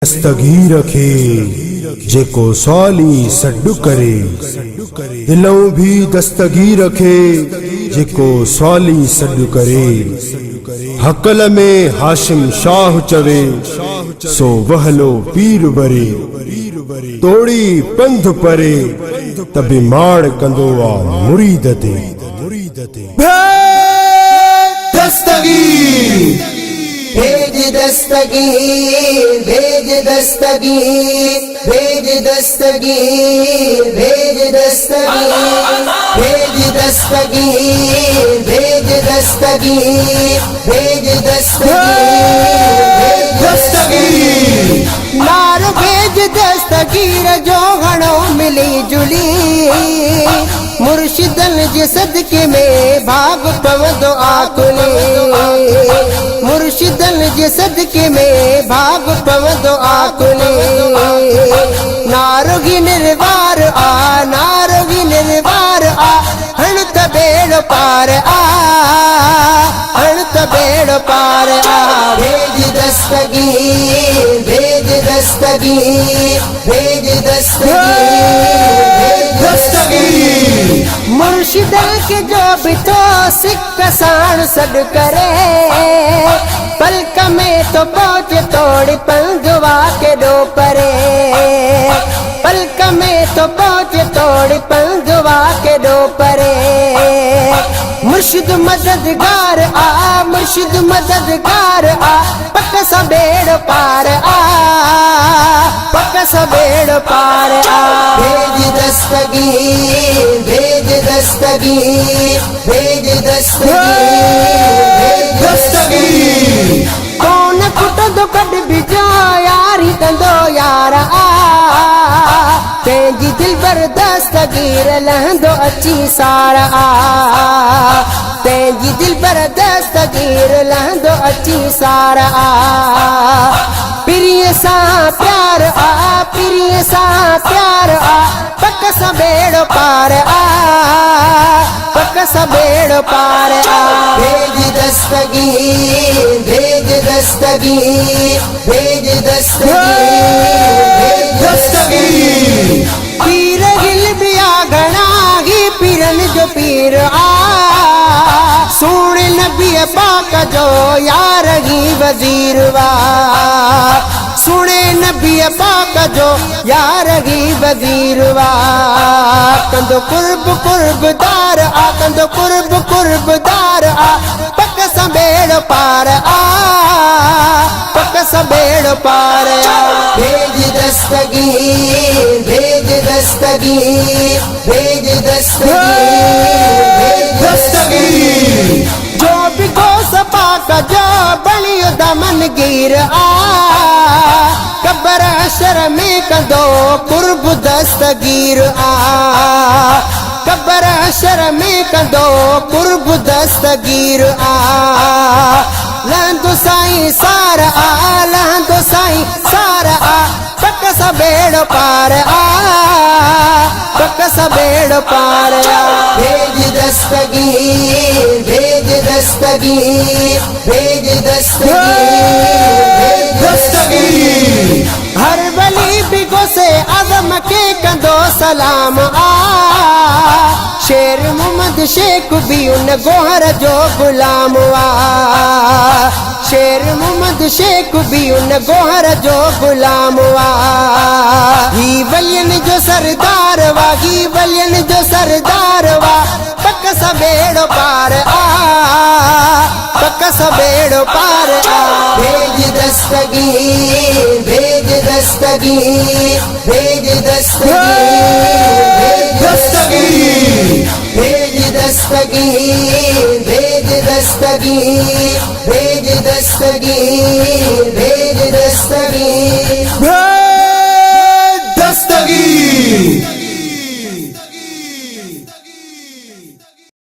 दस्तगीर रखे जेको सवाली सड्डु करे, दिलों भी दस्तगीर रखे जेको सवाली सड्डु करे। हकल में हाशिम शाह चवे सो वहलो पीर बरे, तोड़ी पंध परे तबे माड़ कंदो आ मुरीद ते। दस्तगीर भेज दस्तगीर, भेज दस्तगीर, भेज दस्तगीर, भेज दस्तगीर, भेज दस्तगीर, भेज दस्तगीर, भेज दस्तगीर। नार भेज दस्तगीर जो घणो मिली जुली, मुर्शिदन जे सदके में भाग पवंदो आकुले। मुर्शिदन जे सदके में भाग पवंदो आकुले। नारोगी निर्वार आ, नारोगी निर्वार आ, हण त बेड़ पार आ, हण त बेड़ पार आ। भेज दस्तगीर, भेज दस्तगीर, भेज दस्तगीर, दस्तगीर। मुर्शिदन के जो भी तो सिक साण सड करे, पलक में तो पहुँच तोड़ पंगवा के दो परे। पलक में तो पहुँच तोड़ पंगवा के दो परे। मुर्शिद मददगार आ, मुर्शिद मददगार आ, पक सबेड़ पार आ, पक सबेड़ पार आ। भेज दस्तगीर, भेज दस्तगीर, भेज दस्तगीर, भेज दस्तगीर। कौन कुटंदो कद बिजो यारी कंदो यारा आ, तेजी दिल पर दस्तगीर लहंदो अच्छी सारा आ, तेजी दिल पर दस्तगीर लहंदो अच्छी सारा आ। प्रिय सा प्यार आ, प्रिय सा प्यार आ, पक सबेड़ पार आ, पक सबेड़ पार आ। भेज दस्तगीर, भेज दस्तगीर, भेज दस्तगीर, भेज दस्तगीर। पीर हिल बिया घना ही पीरन जो पीर आ, सुन नबी पाक जो यार ही वजीर वा। सुने नबी पाक जो यार ही वजीर वा। कंदो कुर्ब कुर्बदार आ, कंदो कुर्ब कुर्बदार आ, पक सबेड़ पार आ, पक सबेड़ पार आ। भेज दस्तगीर, भेज दस्तगीर, भेज दस्तगीर, भेज दस्तगीर। जो भी को सपाक जो बलियो दमन गिर आ, कबर अशर में कंदो कुर्ब दस्तगीर आ, कबर अशर में कंदो कुर्ब दस्तगीर आ। लहंदो साईं सार आ, लहंदो साईं सार आ, पक सबेड़ पार आ, पक सबेड़ पार आ। भेज दस्तगीर, भेज दस्तगीर, भेज दस्तगीर, भेज दस्तगीर। हर वली बिगो से आजम के कंदो सलाम आ, शेर मोहम्मद शेख भी उन गोहर जो गुलाम आ, शेर मोहम्मद शेख भी उन गोहर जो गुलाम आ। ही वलियन जो सरदार वा, ही वलियन जो सरदार वा, पक सबेड़ पार आ, पक सबेड़ पार आ। भेज दस्तगीर, भेज दस्तगीर, भेज दस्तगीर, भेज दस्तगीर, भेज दस्तगीर, भेज दस्तगीर, भेज दस्तगीर, भेज दस्तगीर, भेज दस्तगीर।